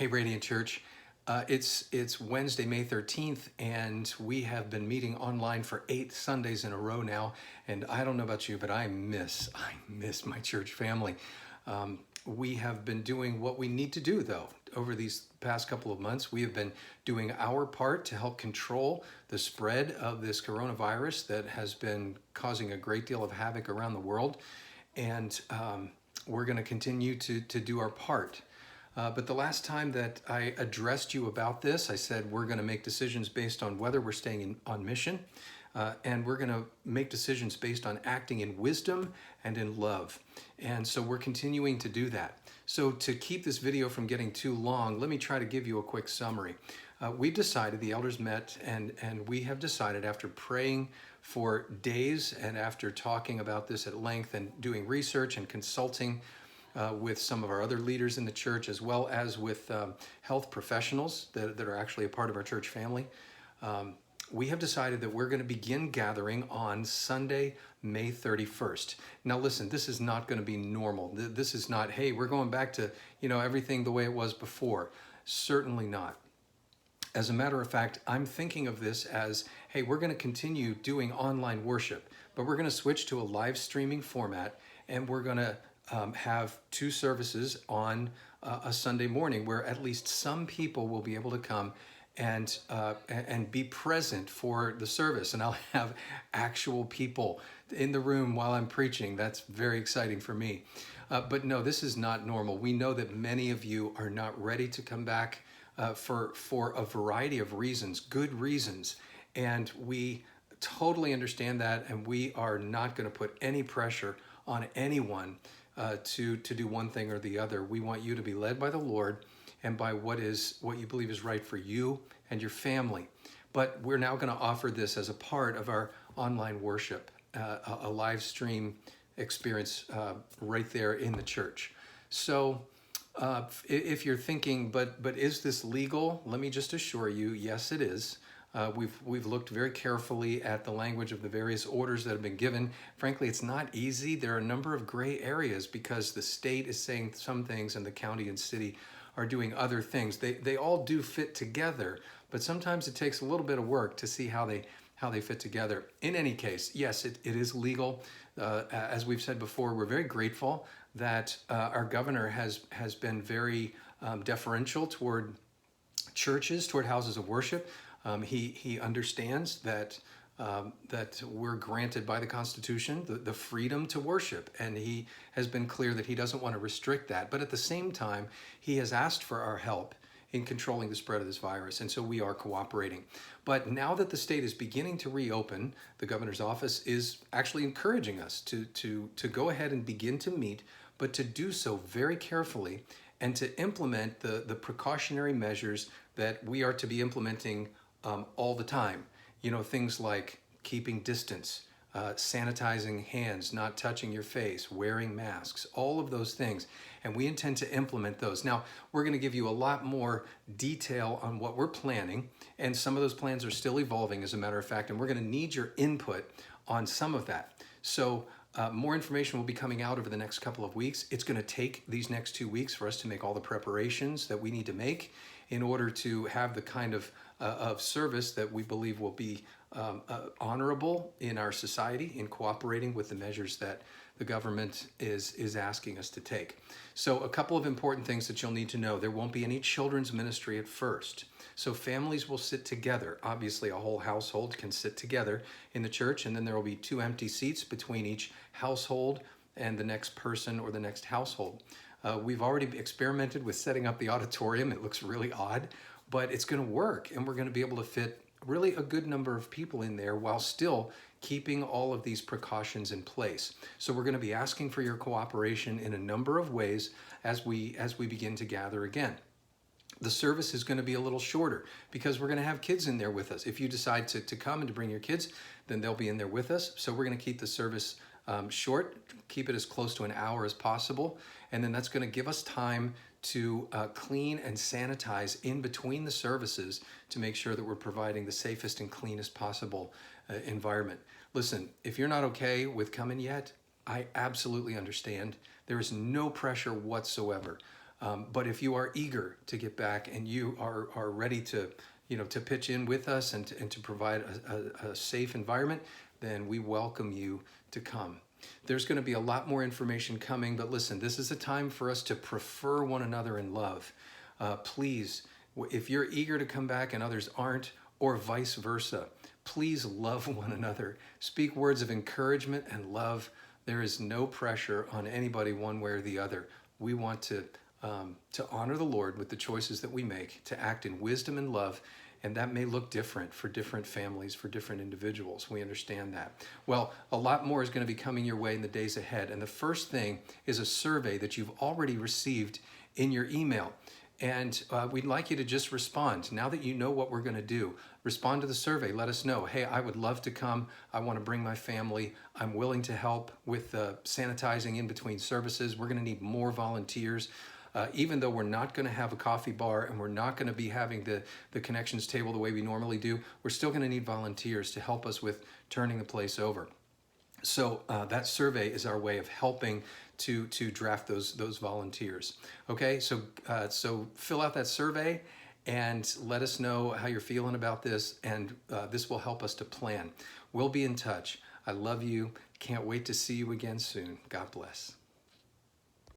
Hey, Radiant Church. It's Wednesday, May 13th, and we have been meeting online for 8 Sundays in a row now. And I don't know about you, but I miss my church family. We have been doing what we need to do, though. Over these past couple of months, we have been doing our part to help control the spread of this coronavirus that has been causing a great deal of havoc around the world. And we're going to continue to do our part. But the last time that I addressed you about this, I said we're going to make decisions based on whether we're staying on mission, and we're going to make decisions based on acting in wisdom and in love. And so we're continuing to do that. So to keep this video from getting too long, let me try to give you a quick summary. We've decided, the elders met, and we have decided after praying for days and after talking about this at length and doing research and consulting with some of our other leaders in the church, as well as with health professionals that are actually a part of our church family. We have decided that we're going to begin gathering on Sunday, May 31st. Now listen, this is not going to be normal. This is not, hey, we're going back to, everything the way it was before. Certainly not. As a matter of fact, I'm thinking of this as, hey, we're going to continue doing online worship, but we're going to switch to a live streaming format, and we're going to have 2 services on a Sunday morning where at least some people will be able to come and be present for the service. And I'll have actual people in the room while I'm preaching. That's very exciting for me. But no, this is not normal. We know that many of you are not ready to come back for a variety of reasons, good reasons. And we totally understand that, and we are not going to put any pressure on anyone to do one thing or the other. We want you to be led by the Lord and by what you believe is right for you and your family. But we're now going to offer this as a part of our online worship, a live stream experience right there in the church. So if you're thinking, but is this legal? Let me just assure you, yes, it is. We've looked very carefully at the language of the various orders that have been given. Frankly, it's not easy. There are a number of gray areas because the state is saying some things and the county and city are doing other things. They all do fit together, but sometimes it takes a little bit of work to see how they fit together. In any case, yes, it is legal. As we've said before, we're very grateful that our governor has been very deferential toward churches, toward houses of worship. He understands that we're granted by the Constitution the freedom to worship, and he has been clear that he doesn't want to restrict that. But at the same time, he has asked for our help in controlling the spread of this virus, and so we are cooperating. But now that the state is beginning to reopen, the governor's office is actually encouraging us to go ahead and begin to meet, but to do so very carefully and to implement the precautionary measures that we are to be implementing all the time. Things like keeping distance, sanitizing hands, not touching your face, wearing masks, all of those things. And we intend to implement those. Now, we're going to give you a lot more detail on what we're planning, and some of those plans are still evolving, as a matter of fact, and we're going to need your input on some of that. So more information will be coming out over the next couple of weeks. It's going to take these next 2 weeks for us to make all the preparations that we need to make in order to have the kind of service that we believe will be honorable in our society, in cooperating with the measures that the government is asking us to take. So a couple of important things that you'll need to know. There won't be any children's ministry at first. So families will sit together. Obviously, a whole household can sit together in the church, and then there will be 2 empty seats between each household and the next person or the next household. We've already experimented with setting up the auditorium. It looks really odd, but it's going to work, and we're going to be able to fit really a good number of people in there while still keeping all of these precautions in place. So we're going to be asking for your cooperation in a number of ways as we begin to gather again. The service is going to be a little shorter because we're going to have kids in there with us. If you decide to come and to bring your kids, then they'll be in there with us. So we're going to keep the service short, keep it as close to an hour as possible, and then that's going to give us time to clean and sanitize in between the services to make sure that we're providing the safest and cleanest possible environment. Listen, if you're not okay with coming yet, I absolutely understand. There is no pressure whatsoever. But if you are eager to get back and you are ready to, to pitch in with us and to provide a safe environment, then we welcome you to come. There's going to be a lot more information coming, but listen, this is a time for us to prefer one another in love. Please, if you're eager to come back and others aren't, or vice versa, please love one another. Speak words of encouragement and love. There is no pressure on anybody one way or the other. We want to honor the Lord with the choices that we make, to act in wisdom and love, and that may look different for different families, for different individuals. We understand that. Well, a lot more is going to be coming your way in the days ahead, and the first thing is a survey that you've already received in your email. And we'd like you to just respond. Now that you know what we're going to do, respond to the survey. Let us know, hey, I would love to come. I want to bring my family. I'm willing to help with sanitizing in between services. We're going to need more volunteers. Even though we're not going to have a coffee bar and we're not going to be having the connections table the way we normally do, we're still going to need volunteers to help us with turning the place over. So that survey is our way of helping to draft those volunteers. Okay, so fill out that survey and let us know how you're feeling about this, and this will help us to plan. We'll be in touch. I love you. Can't wait to see you again soon. God bless.